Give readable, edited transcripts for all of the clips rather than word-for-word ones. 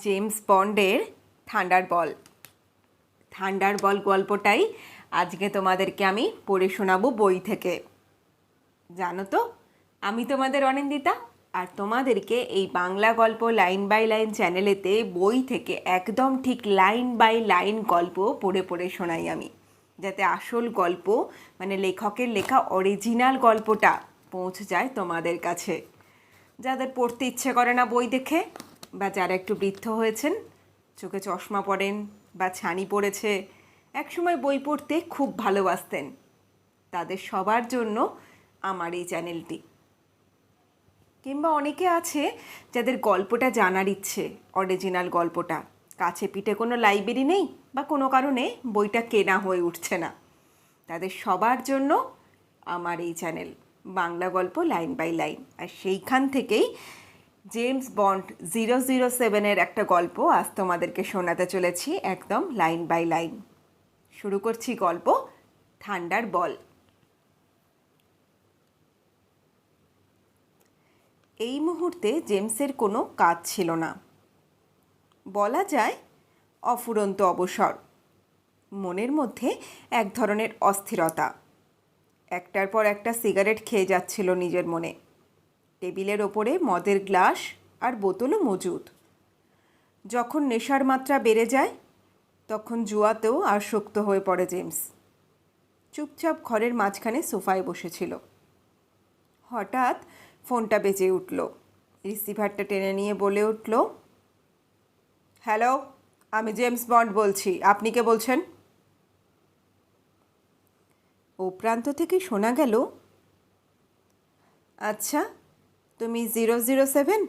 James বন্ডের থান্ডারবল গল্পটাই আজকে তোমাদেরকে আমি পড়ে শোনাবো বই থেকে। জানো তো, আমি তোমাদের অনিন্দিতা, আর তোমাদেরকে এই বাংলা গল্প লাইন বাই লাইন চ্যানেলেতে বই থেকে একদম ঠিক লাইন বাই লাইন গল্প পড়ে পড়ে শোনাই আমি, যাতে আসল গল্প মানে লেখকের লেখা অরিজিনাল গল্পটা পৌঁছে যায় তোমাদের কাছে। যাদের পড়তে ইচ্ছে করে না বই দেখে, বা যারা একটু বৃদ্ধ হয়েছেন, চোখে চশমা পড়েন বা ছানি পড়েছে, একসময় বই পড়তে খুব ভালোবাসতেন, তাদের সবার জন্য আমার এই চ্যানেলটি। কিংবা অনেকে আছে যাদের গল্পটা জানার ইচ্ছে, অরিজিনাল গল্পটা, কাছে পিঠে কোনো লাইব্রেরি নেই বা কোনো কারণে বইটা কেনা হয়ে উঠছে না, তাদের সবার জন্য আমার এই চ্যানেল বাংলা গল্প লাইন বাই লাইন। আর সেইখান থেকেই জেমস বন্ড 007-এর একটা গল্প আজ তোমাদেরকে শোনাতে চলেছি একদম লাইন বাই লাইন। শুরু করছি গল্প থান্ডারবল। এই মুহূর্তে জেমসের কোনো কাজ ছিল না, বলা যায় অফুরন্ত অবসর। মনের মধ্যে এক ধরনের অস্থিরতা, একটার পর একটা সিগারেট খেয়ে যাচ্ছিল নিজের মনে। টেবিলের ওপরে মদের গ্লাস আর বোতলও মজুদ। যখন নেশার মাত্রা বেড়ে যায় তখন জুয়াতেও আসক্ত হয়ে পড়ে জেমস। চুপচাপ ঘরের মাঝখানে সোফায় বসেছিল। হঠাৎ ফোনটা বেজে উঠল। রিসিভারটা টেনে নিয়ে বলে উঠল, হ্যালো, আমি জেমস বন্ড বলছি, আপনি কে বলছেন? ও প্রান্ত থেকে শোনা গেল, আচ্ছা, তুমি 007?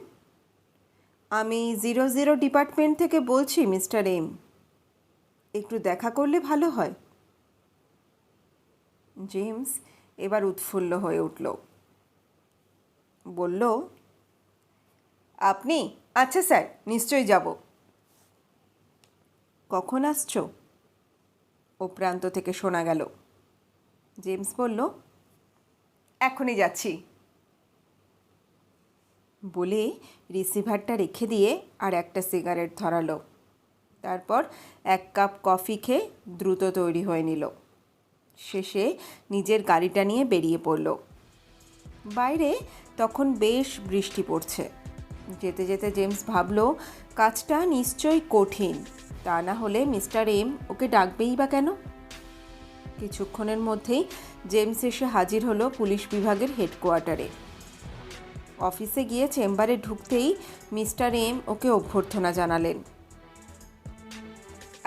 আমি 00 ডিপার্টমেন্ট থেকে বলছি মিস্টার এম, একটু দেখা করলে ভালো হয়। জেমস এবার উৎফুল্ল হয়ে উঠল, বলল, আপনি? আচ্ছা স্যার, নিশ্চয়ই যাব। কখন আসছো? ও প্রান্ত থেকে শোনা গেল। জেমস বলল, এখনই যাচ্ছি। বলে রিসিভারটা রেখে দিয়ে আর একটা সিগারেট ধরালো। তারপর এক কাপ কফি খেয়ে দ্রুত তৈরি হয়ে নিল। শেষে নিজের গাড়িটা নিয়ে বেরিয়ে পড়ল। বাইরে তখন বেশ বৃষ্টি পড়ছে। যেতে যেতে জেমস ভাবল, কাজটা নিশ্চয়ই কঠিন, তা না হলে মিস্টার এম ওকে ডাকবেই বা কেন? কিছুক্ষণের মধ্যেই জেমস এসে হাজির হলো পুলিশ বিভাগের হেডকোয়ার্টারে। অফিসে গিয়ে চেম্বারে ঢুকতেই মিস্টার এম ওকে অভ্যর্থনা জানালেন।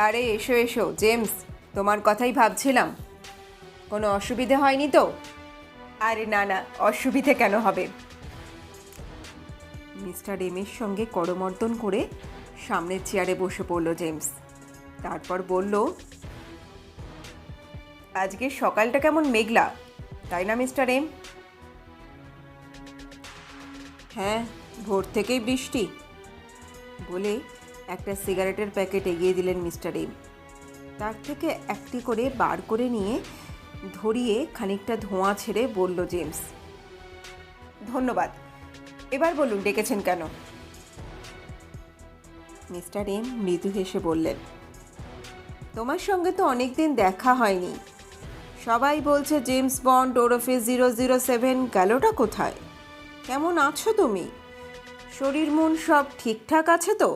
আরে এসো এসো জেমস, তোমার কথাই ভাবছিলাম। কোনো অসুবিধে হয়নি তো? আরে না না, অসুবিধে কেন হবে? মিস্টার এমের সঙ্গে করমর্দন করে সামনের চেয়ারে বসে পড়ল জেমস। তারপর বলল, আজকে সকালটা কেমন মেঘলা, তাই না মিস্টার এম? হ্যাঁ, ভোর থেকেই বৃষ্টি। বলে একটা সিগারেটের প্যাকেট এগিয়ে দিলেন মিস্টার এম। তার থেকে একটি করে বার করে নিয়ে ধরিয়ে খানিকটা ধোঁয়া ছেড়ে বলল জেমস, ধন্যবাদ। এবার বলুন ডেকেছেন কেন? মিস্টার এম মৃদু হেসে বললেন, তোমার সঙ্গে তো অনেক দিন দেখা হয়নি। সবাই বলছে জেমস বন্ড ওরফে 007 গেলটা কোথায়? কেমন আছো তুমি? শরীর মন সব ঠিকঠাক আছে তো?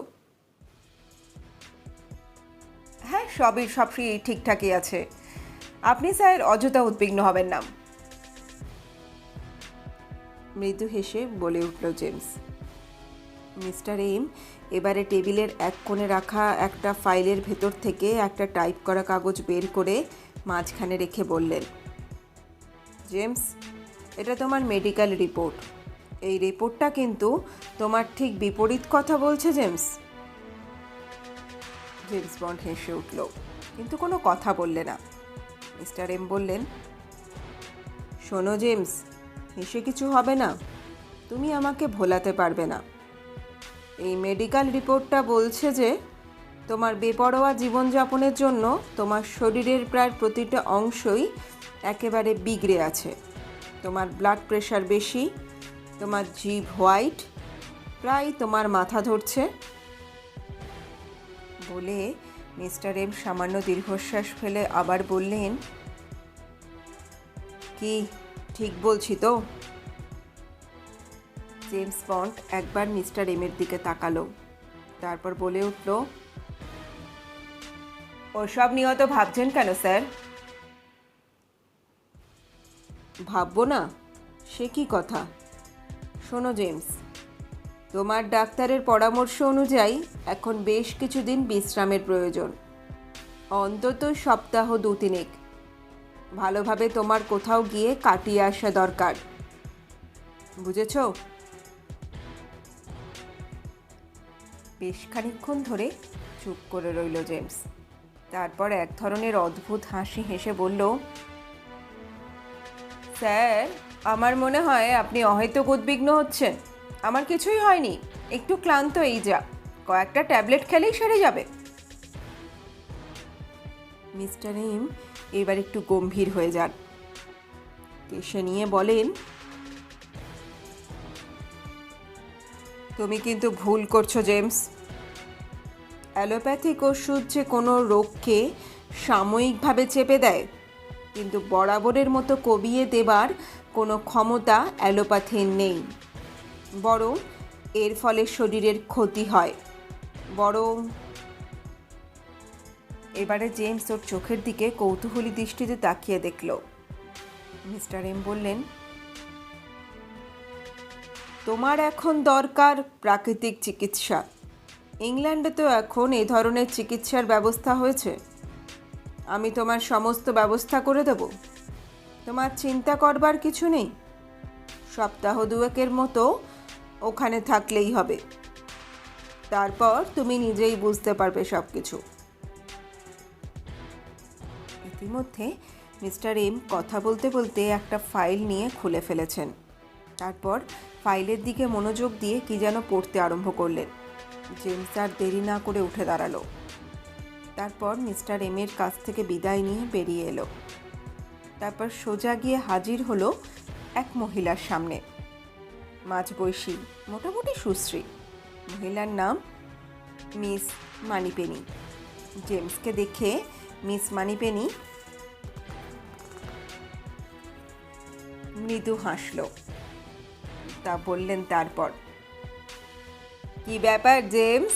হ্যাঁ, সবই ঠিকঠাকই আছে। আপনি স্যার অযথা উদ্বিগ্ন হবেন না। মৃদু হেসে বলে উঠল জেমস। মিস্টার এম এবারে টেবিলের এক কোণে রাখা একটা ফাইলের ভেতর থেকে একটা টাইপ করা কাগজ বের করে মাঝখানে রেখে বললেন, জেমস, এটা তোমার মেডিকেল রিপোর্ট। এই রিপোর্টটা কিন্তু তোমার ঠিক বিপরীত কথা বলছে জেমস। জেমস বন্ড হেসে উঠল, কিন্তু কোনো কথা বললে না। মিস্টার এম বললেন, শোনো জেমস, হেসে কিছু হবে না, তুমি আমাকে ভোলাতে পারবে না। এই মেডিকেল রিপোর্টটা বলছে যে তোমার বেপরোয়া জীবনযাপনের জন্য তোমার শরীরের প্রায় প্রতিটা অংশই একেবারে বিগড়ে আছে। তোমার ব্লাড প্রেশার বেশি, তোমার জিভ হোয়াইট, প্রায় তোমার মাথা ধরছে, বলে মিস্টার এম সামান্য দীর্ঘশ্বাস ফেলে আবার বললেন, কি ঠিক বলছি তো? জেমস বন্ড একবার মিস্টার এমের দিকে তাকালো, তারপর বলে উঠল, ওসব নিয়ে তো ভাবছেন কেন স্যার? ভাববো না? সে কি কথা? শোনো জেমস, তোমার ডাক্তারের পরামর্শ অনুযায়ী এখন বেশ কিছুদিন বিশ্রামের প্রয়োজন, অন্তত সপ্তাহ 2-3। ভালোভাবে তোমার কোথাও গিয়ে কাটিয়ে আসা দরকার, বুঝেছ? বেশ খানিকক্ষণ ধরে চুপ করে রইল জেমস। তারপর এক ধরনের অদ্ভুত হাসি হেসে বলল, স্যার, আমার মনে হয় আপনি অহেতুক উদ্বিগ্ন হচ্ছেন। আমার কিছুই হয়নি, একটু ক্লান্ত, এই যা, কয়েকটা ট্যাবলেট খেলেই সেরে যাবে। মিস্টার এম এবার একটু গম্ভীর হয়ে যান, কেশে নিয়ে বলেন, তুমি কিন্তু ভুল করছো জেমস। অ্যালোপ্যাথিক ওষুধ যে কোনো রোগকে সাময়িকভাবে চেপে দেয়, কিন্তু বরাবরের মতো কমিয়ে দেবার কোনো ক্ষমতা অ্যালোপ্যাথির নেই। বরং এর ফলে শরীরের ক্ষতি হয়। এবারে জেমস ওর চোখের দিকে কৌতূহলী দৃষ্টিতে তাকিয়ে দেখল। মিস্টার এম বললেন, তোমার এখন দরকার প্রাকৃতিক চিকিৎসা। ইংল্যান্ডে তো এখন এ ধরনের চিকিৎসার ব্যবস্থা হয়েছে। আমি তোমার সমস্ত ব্যবস্থা করে দেব, তোমার চিন্তা করবার কিছু নেই। সপ্তাহ 2 মতো ওখানে থাকলেই হবে, তারপর তুমি নিজেই বুঝতে পারবে সব কিছু। ইতিমধ্যে মিস্টার এম কথা বলতে বলতে একটা ফাইল নিয়ে খুলে ফেলেছেন। তারপর ফাইলের দিকে মনোযোগ দিয়ে কি যেন পড়তে আরম্ভ করলেন। জেমস আর দেরি না করে উঠে দাঁড়ালো। তারপর মিস্টার এমের কাছ থেকে বিদায় নিয়ে বেরিয়ে এলো। তারপর সোজা গিয়ে হাজির হলো এক মহিলার সামনে। মাঝবয়সী, মোটামুটি সুশ্রী। মহিলার নাম মিস মানিপেনি। জেমসকে দেখে মিস মানিপেনি মৃদু হাসল। তা বললেন তারপর, কি ব্যাপার জেমস?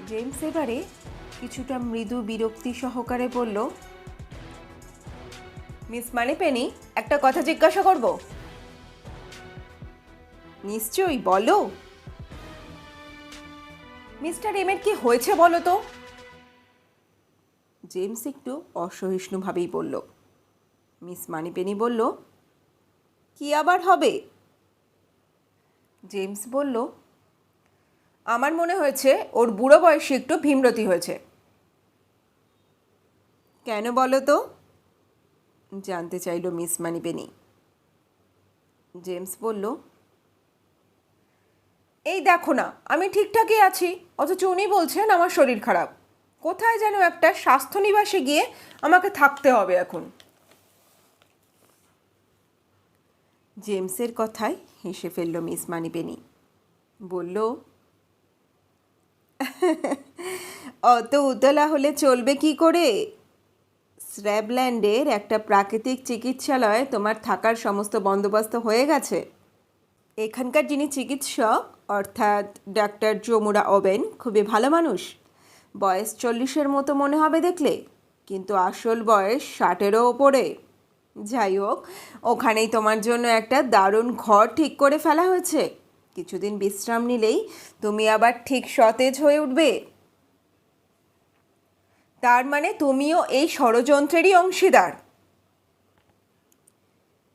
জেমস এবারে কিছুটা মৃদু বিরক্তি সহকারে বলল, মিস মানিপেনি, একটা কথা জিজ্ঞাসা করব? নিশ্চয়ই, বলো। মিস্টার এমের কি হয়েছে বলো তো? জেমস একটু অসহিষ্ণুভাবেই বলল। মিস মানিপেনি বলল, কি আবার হবে? জেমস বলল, আমার মনে হয়েছে ওর বুড়ো বয়সে একটু ভীমরতি হয়েছে। কেন বলো তো? জানতে চাইল মিস মানিপেনি। জেমস বলল, এই দেখো না, আমি ঠিকঠাকই আছি, অথচ উনি বলছেন আমার শরীর খারাপ। কোথায় যেন একটা স্বাস্থ্য নিবাসে গিয়ে আমাকে থাকতে হবে এখন। জেমসের কথায় হেসে ফেলল মিস মানিপেনি। বলল, অত উতলা হলে চলবে কি করে? স্র্যাবল্যান্ডের একটা প্রাকৃতিক চিকিৎসালয়ে তোমার থাকার সমস্ত বন্দোবস্ত হয়ে গেছে। এখানকার যিনি চিকিৎসক, অর্থাৎ ডাক্তার জোমুরা ওবেন, খুবই ভালো মানুষ। বয়স 40-এর মতো মনে হবে দেখলে, কিন্তু আসল বয়স 60-এরও ওপরে। যাই হোক, ওখানেই তোমার জন্য একটা দারুণ ঘর ঠিক করে ফেলা হয়েছে। কিছুদিন বিশ্রাম নিলেই তুমি আবার ঠিক সতেজ হয়ে উঠবে। তার মানে তুমিও এই ষড়যন্ত্রেরই অংশীদার?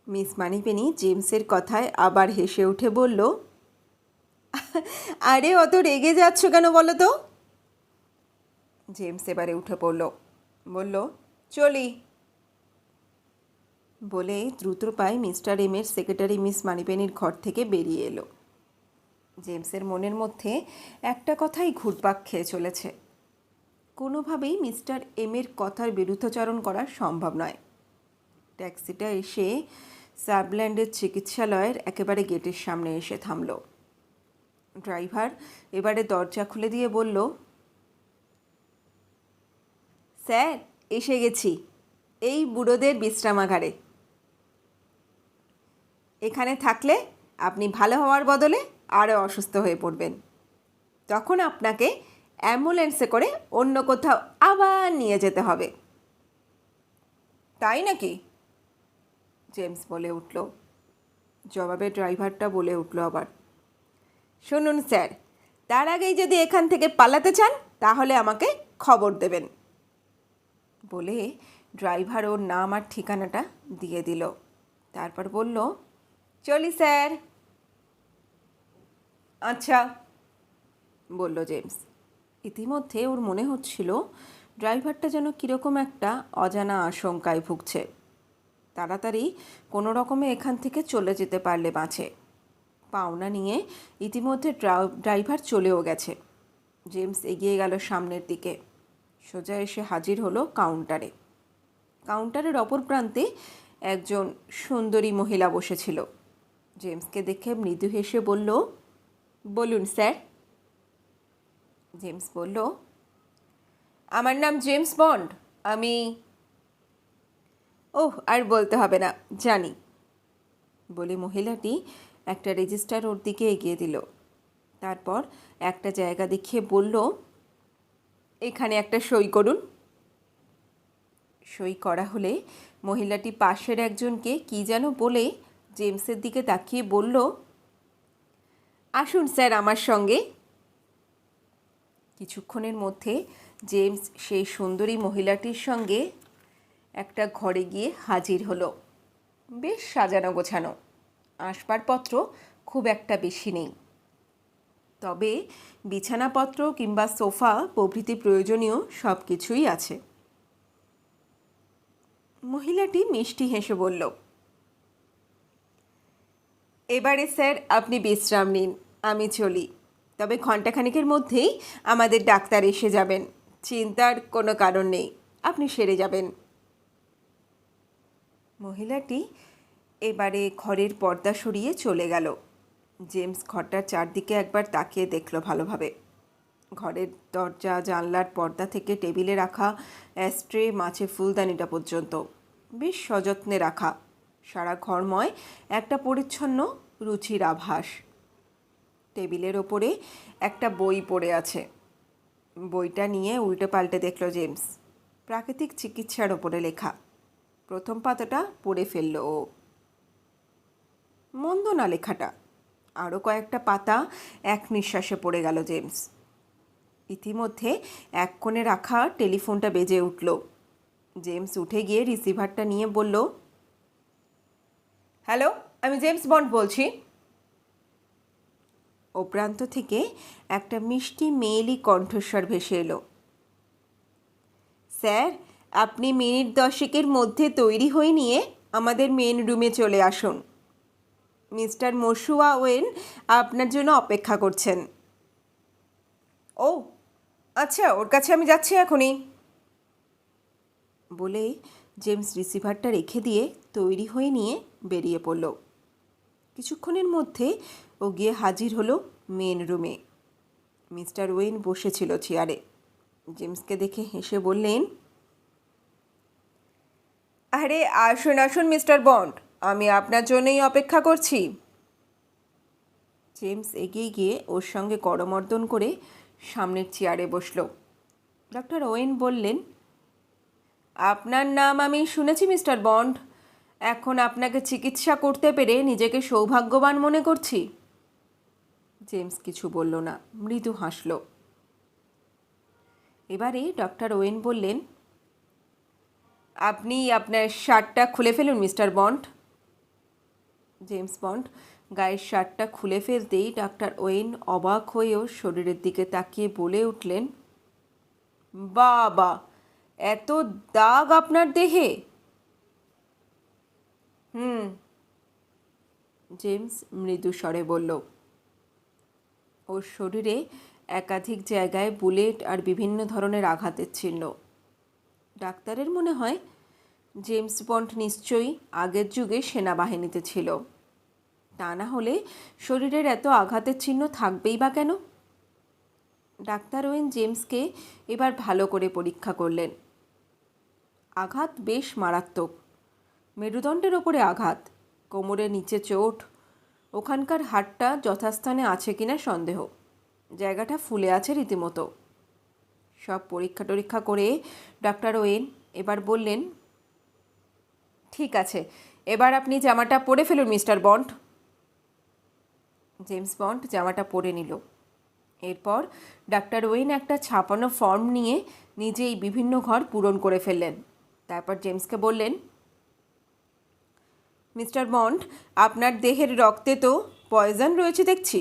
মিস মানিপেনি জেমসের কথায় আবার হেসে উঠে বলল, আরে অত রেগে যাচ্ছ কেন বলো তো? জেমস এবারে উঠে পড়ল, বলল, চলি। বলে দ্রুত পায়ে মিস্টার এমের সেক্রেটারি মিস মানিপেনির ঘর থেকে বেরিয়ে এলো। জেমসের মনের মধ্যে একটা কথাই ঘুরপাক খেয়ে চলেছে, কোনোভাবেই মিস্টার এমের কথার বিরুদ্ধাচরণ করা সম্ভব নয়। ট্যাক্সিটা এসে সাবল্যান্ডের চিকিৎসালয়ের একেবারে গেটের সামনে এসে থামল। ড্রাইভার এবারে দরজা খুলে দিয়ে বলল, স্যার এসে গেছি, এই বুড়োদের বিশ্রামাগারে। এখানে থাকলে আপনি ভালো হওয়ার বদলে আরও অসুস্থ হয়ে পড়বেন। তখন আপনাকে অ্যাম্বুলেন্সে করে অন্য কোথাও আবার নিয়ে যেতে হবে। তাই নাকি? জেমস বলে উঠল। জবাবে ড্রাইভারটা বলে উঠল আবার, শুনুন স্যার, তার আগেই যদি এখান থেকে পালাতে চান তাহলে আমাকে খবর দেবেন। বলে ড্রাইভার ওর নাম আর ঠিকানাটা দিয়ে দিল। তারপর বলল, চলি স্যার। আচ্ছা, বলল জেমস। ইতিমধ্যে ওর মনে হচ্ছিল ড্রাইভারটা যেন কীরকম একটা অজানা আশঙ্কায় ভুগছে। তাড়াতাড়ি কোনো রকমে এখান থেকে চলে যেতে পারলে বাঁচে। পাওনা নিয়ে ইতিমধ্যে ড্রাইভার চলেও গেছে। জেমস এগিয়ে গেল সামনের দিকে। সোজা এসে হাজির হলো কাউন্টারে। কাউন্টারের অপর প্রান্তে একজন সুন্দরী মহিলা বসেছিল। জেমসকে দেখে মৃদু হেসে বলল, বলুন স্যার। জেমস বলল, আমার নাম জেমস বন্ড। আমি ওহ, আর বলতে হবে না, জানি, বলে মহিলাটি একটা রেজিস্টার ওর দিকে এগিয়ে দিল। তারপর একটা জায়গা দেখিয়ে বলল, এখানে একটা সই করুন। সই করা হলে মহিলাটি পাশের একজনকে কী যেন বলে জেমসের দিকে তাকিয়ে বলল, আসুন স্যার আমার সঙ্গে। কিছুক্ষণের মধ্যে জেমস সেই সুন্দরী মহিলাটির সঙ্গে একটা ঘরে গিয়ে হাজির হলো। বেশ সাজানো গোছানো, আসবাবপত্র খুব একটা বেশি নেই, তবে বিছানাপত্র কিংবা সোফা প্রভৃতি প্রয়োজনীয় সব কিছুই আছে। মহিলাটি মিষ্টি হেসে বলল, এবারে স্যার আপনি বিশ্রাম নিন, আমি চলি। তবে ঘণ্টাখানিকের মধ্যেই আমাদের ডাক্তার এসে যাবেন, চিন্তার কোনো কারণ নেই, আপনি সেরে যাবেন। মহিলাটি এবারে ঘরের পর্দা সরিয়ে চলে গেল। জেমস ঘরটার চারদিকে একবার তাকিয়ে দেখল ভালোভাবে। ঘরের দরজা জানলার পর্দা থেকে টেবিলে রাখা অ্যাস্ট্রে, মাছের ফুলদানিটা পর্যন্ত বেশ সযত্নে রাখা। সারা ঘরময় একটা পরিচ্ছন্ন রুচির আভাস। টেবিলের ওপরে একটা বই পড়ে আছে। বইটা নিয়ে উল্টে পাল্টে দেখল জেমস। প্রাকৃতিক চিকিৎসার ওপরে লেখা। প্রথম পাতাটা পড়ে ফেলল ও। মন্দ না লেখাটা। আরও কয়েকটা পাতা এক নিঃশ্বাসে পড়ে গেল জেমস। ইতিমধ্যে এক কোণে রাখা টেলিফোনটা বেজে উঠল। জেমস উঠে গিয়ে রিসিভারটা নিয়ে বলল, হ্যালো, আমি জেমস বন্ড বলছি। ও প্রান্ত থেকে একটা মিষ্টি মেয়েলি কণ্ঠস্বর ভেসে এলো, স্যার আপনি মিনিট 10 মধ্যে তৈরি হয়ে নিয়ে আমাদের মেন রুমে চলে আসুন। মিস্টার মশুয়া ওয়েন আপনার জন্য অপেক্ষা করছেন। ও আচ্ছা, ওর কাছে আমি যাচ্ছি এখনই, বলে জেমস রিসিভারটা রেখে দিয়ে তৈরি হয়ে নিয়ে বেরিয়ে পড়ল। কিছুক্ষণের মধ্যে ও গিয়ে হাজির হলো মেন রুমে। মিস্টার ওয়েন বসেছিল চেয়ারে। জেমসকে দেখে হেসে বললেন, আরে আসুন আসুন মিস্টার বন্ড, আমি আপনার জন্যই অপেক্ষা করছি। জেমস এগিয়ে গিয়ে ওর সঙ্গে করমর্দন করে সামনের চেয়ারে বসল। ডক্টর ওয়েন বললেন, আপনার নাম আমি শুনেছি মিস্টার বন্ড। এখন আপনাকে চিকিৎসা করতে পেরে নিজেকে সৌভাগ্যবান মনে করছি। জেমস কিছু বলল না, মৃদু হাসল। এবারে ডক্টর ওয়েন বললেন, আপনি আপনার শার্টটা খুলে ফেলুন মিস্টার বন্ড। জেমস বন্ড গায়ের শার্টটা খুলে ফেলতেই ডাক্তার ওয়েন অবাক হয়েও শরীরের দিকে তাকিয়ে বলে উঠলেন, বাবা, এত দাগ আপনার দেহে? জেমস মৃদু স্বরে বলল। ওর শরীরে একাধিক জায়গায় বুলেট আর বিভিন্ন ধরনের আঘাতের চিহ্ন। ডাক্তারের মনে হয় জেমস বন্ড নিশ্চয়ই আগের যুগে সেনাবাহিনীতে ছিল। তা না হলে শরীরের এত আঘাতের চিহ্ন থাকবেই বা কেন? ডাক্তার ওয়েন জেমসকে এবার ভালো করে পরীক্ষা করলেন। আঘাত বেশ মারাত্মক। মেরুদণ্ডের ওপরে আঘাত, কোমরের নিচে চোট, ওখানকার হাড়টা যথাস্থানে আছে কিনা সন্দেহ, জায়গাটা ফুলে আছে রীতিমতো। সব পরীক্ষা টরীক্ষা করে ডাক্তার ওয়েন এবার বললেন, ঠিক আছে, এবার আপনি জামাটা পরে ফেলুন মিস্টার বন্ড। জেমস বন্ড জামাটা পরে নিল। এরপর ডাক্তার ওয়েন একটা ছাপানো ফর্ম নিয়ে নিজেই বিভিন্ন ঘর পূরণ করে ফেললেন। তারপর জেমসকে বললেন, মিস্টার বন্ড, আপনার দেহের রক্তে তো পয়জন রয়েছে দেখছি।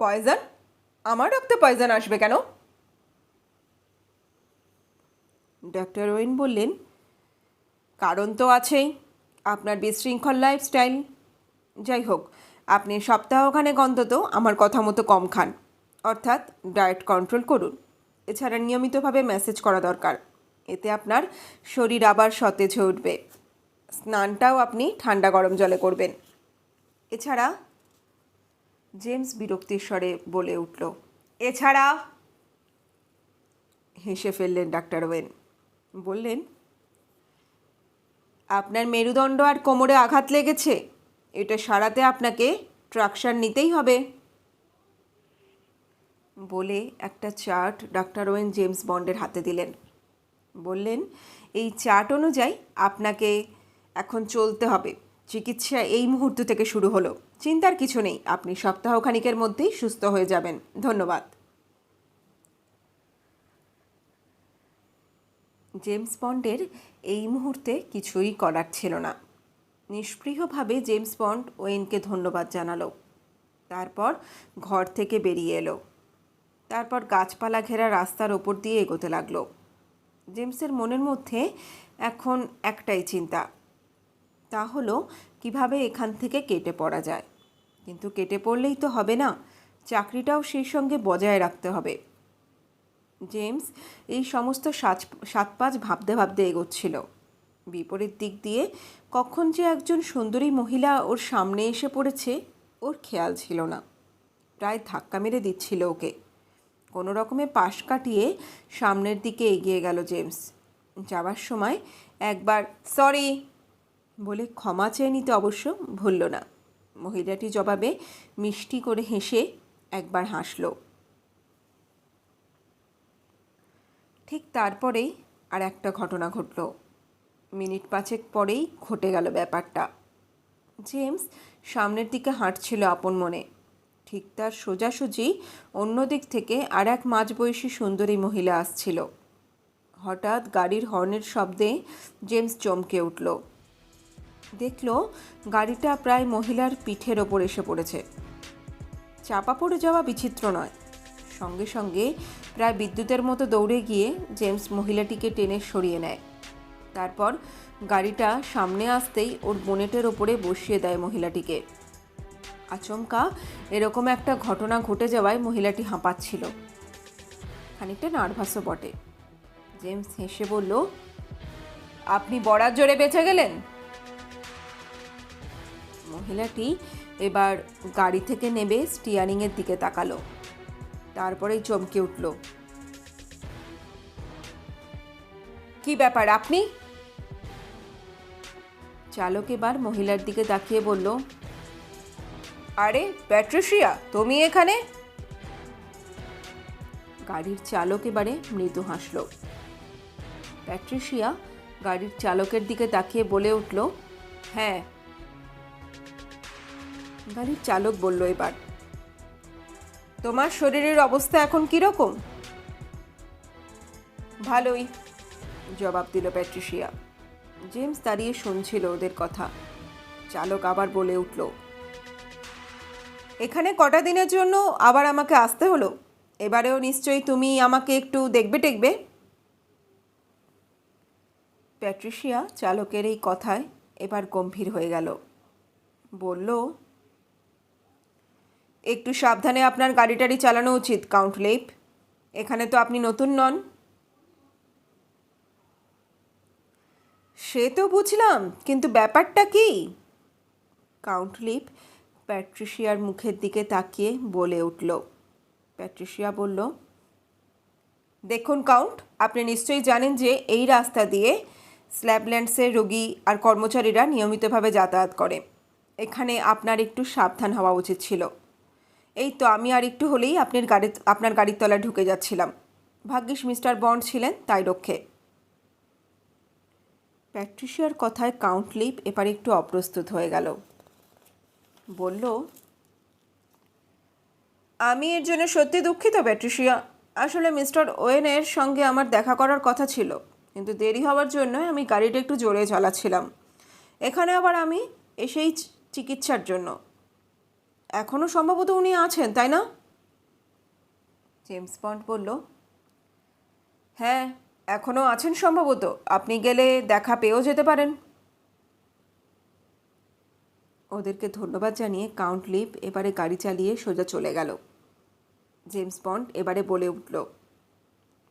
পয়জন? আমার রক্তে পয়জন আসবে কেন? ডাক্তার ওয়েন বললেন, কারণ তো আছেই, আপনার বিশৃঙ্খল লাইফস্টাইল। যাই হোক, আপনি সপ্তাহখানেক অন্তত আমার কথা মতো কম খান, অর্থাৎ ডায়েট কন্ট্রোল করুন। এছাড়া নিয়মিতভাবে ম্যাসেজ করা দরকার, এতে আপনার শরীর আবার সতেজ হয়ে উঠবে। স্নানটাও আপনি ঠান্ডা গরম জলে করবেন। এছাড়া, জেমস বিরক্তির স্বরে বলে উঠল, এছাড়া? হেসে ফেললেন ডাক্তার ওয়েন। বললেন, আপনার মেরুদণ্ড আর কোমরে আঘাত লেগেছে, এটা সারাতে আপনাকে ট্রাকশন নিতেই হবে। বলে একটা চার্ট ডাক্তার ওয়েন জেমস বন্ডের হাতে দিলেন। বললেন, এই চার্ট অনুযায়ী আপনাকে এখন চলতে হবে। চিকিৎসা এই মুহূর্ত থেকে শুরু হলো। চিন্তার কিছু নেই, আপনি সপ্তাহখানিকের মধ্যেই সুস্থ হয়ে যাবেন। ধন্যবাদ। জেমস বন্ডের এই মুহূর্তে কিছুই করার ছিল না। নিষ্পৃহভাবে জেমস বন্ড ওয়েনকে ধন্যবাদ জানালো। তারপর ঘর থেকে বেরিয়ে এলো। তারপর গাছপালা ঘেরা রাস্তার ওপর দিয়ে এগোতে লাগলো। জেমসের মনের মধ্যে এখন একটাই চিন্তা, তা হলো কিভাবে এখান থেকে কেটে পড়া যায়। কিন্তু কেটে পড়লেই তো হবে না, চাকরিটাও সেই সঙ্গে বজায় রাখতে হবে। জেমস এই সমস্ত সাত পাঁচ ভাবতে ভাবতে এগোচ্ছিল। বিপরীত দিক দিয়ে কখন যে একজন সুন্দরী মহিলা ওর সামনে এসে পড়েছে ওর খেয়াল ছিল না। প্রায় ধাক্কা মেরে দিচ্ছিল ওকে। কোনো রকমে পাশ কাটিয়ে সামনের দিকে এগিয়ে গেল জেমস। যাবার সময় একবার সরি বলে ক্ষমা চেয়ে নিতে অবশ্য ভুলল না। মহিলাটি জবাবে মিষ্টি করে হেসে একবার হাসল। ঠিক তারপরেই আর একটা ঘটনা ঘটল। মিনিট পাঁচেক পরেই ঘটে গেল ব্যাপারটা। জেমস সামনের দিকে হাঁটছিল আপন মনে। ঠিক তার সোজাসুজি অন্য দিক থেকে আর এক মাঝবয়সী সুন্দরী মহিলা আসছিল। হঠাৎ গাড়ির হর্নের শব্দে জেমস চমকে উঠল। দেখল গাড়িটা প্রায় মহিলার পিঠের ওপর এসে পড়েছে। চাপা পড়ে যাওয়া বিচিত্র নয়, সঙ্গে সঙ্গে প্রায় বিদ্যুতের মতো দৌড়ে গিয়ে জেমস মহিলাটিকে টেনে সরিয়ে নেয়। তারপর গাড়িটা সামনে আসতেই ওর বোনেটের ওপরে বসিয়ে দেয় মহিলাটিকে। আচমকা এরকম একটা ঘটনা ঘটে যাওয়ায় মহিলাটি হাঁপাচ্ছিল, খানিকটা নার্ভাসও বটে। জেমস হেসে বলল, আপনি বড়ার জোরে বেঁচে গেলেন। মহিলাটি এবার গাড়ি থেকে নেমে স্টিয়ারিংয়ের দিকে তাকালো। তারপরেই চমকে উঠল। কি ব্যাপার আপনি? চালক এবার মহিলার দিকে তাকিয়ে বলল, আরে প্যাট্রিসিয়া, তুমি এখানে? গাড়ির চালক এবারে মৃদু হাসল। প্যাট্রিসিয়া গাড়ির চালকের দিকে তাকিয়ে বলে উঠল, হ্যাঁ। গাড়ির চালক বলল এবার, তোমার শরীরের অবস্থা এখন কীরকম? ভালোই, জবাব দিল প্যাট্রিসিয়া। জেমস দাঁড়িয়ে শুনছিল ওদের কথা। চালক আবার বলে উঠল, এখানে কটা দিনের জন্য আবার আমাকে আসতে হলো? এবারেও নিশ্চয়ই তুমি আমাকে একটু দেখবে টেকবে? প্যাট্রিসিয়া চালকের এই কথায় এবার গম্ভীর হয়ে গেল। বলল, একটু সাবধানে আপনার গাড়িটারি চালানো উচিত কাউন্ট লেপ। এখানে তো আপনি নতুন নন। সে তো বুঝলাম, কিন্তু ব্যাপারটা কি? কাউন্ট লিপ প্যাট্রিশিয়ার মুখের দিকে তাকিয়ে বলে উঠল। প্যাট্রিশিয়া বলল, দেখুন কাউন্ট, আপনি নিশ্চয়ই জানেন যে এই রাস্তা দিয়ে স্ল্যাবল্যান্ডসের রোগী আর কর্মচারীরা নিয়মিতভাবে যাতায়াত করে। এখানে আপনার একটু সাবধান হওয়া উচিত ছিল। এই তো আমি আর একটু হলেই আপনার গাড়ির তলায় ঢুকে যাচ্ছিলাম। ভাগ্যিস মিস্টার বন্ড ছিলেন, তাই রক্ষে। প্যাট্রিশিয়ার কথায় কাউন্ট লিপ এবার একটু অপ্রস্তুত হয়ে গেল। বলল, আমি এর জন্য সত্যি দুঃখিত প্যাট্রিশিয়া। আসলে মিস্টার ওয়েনের সঙ্গে আমার দেখা করার কথা ছিল, কিন্তু দেরি হওয়ার জন্য আমি গাড়িটা একটু জোরে চালাচ্ছিলাম। এখানে আবার আমি এসেই চিকিৎসার জন্য। এখনও সম্ভবত উনি আছেন, তাই না? জেমস বন্ড বলল, হ্যাঁ, এখনও আছেন সম্ভবত। আপনি গেলে দেখা পেয়েও যেতে পারেন। ওদেরকে ধন্যবাদ জানিয়ে কাউন্ট লিপ এবারে গাড়ি চালিয়ে সোজা চলে গেল। জেমস বন্ড এবারে বলে উঠল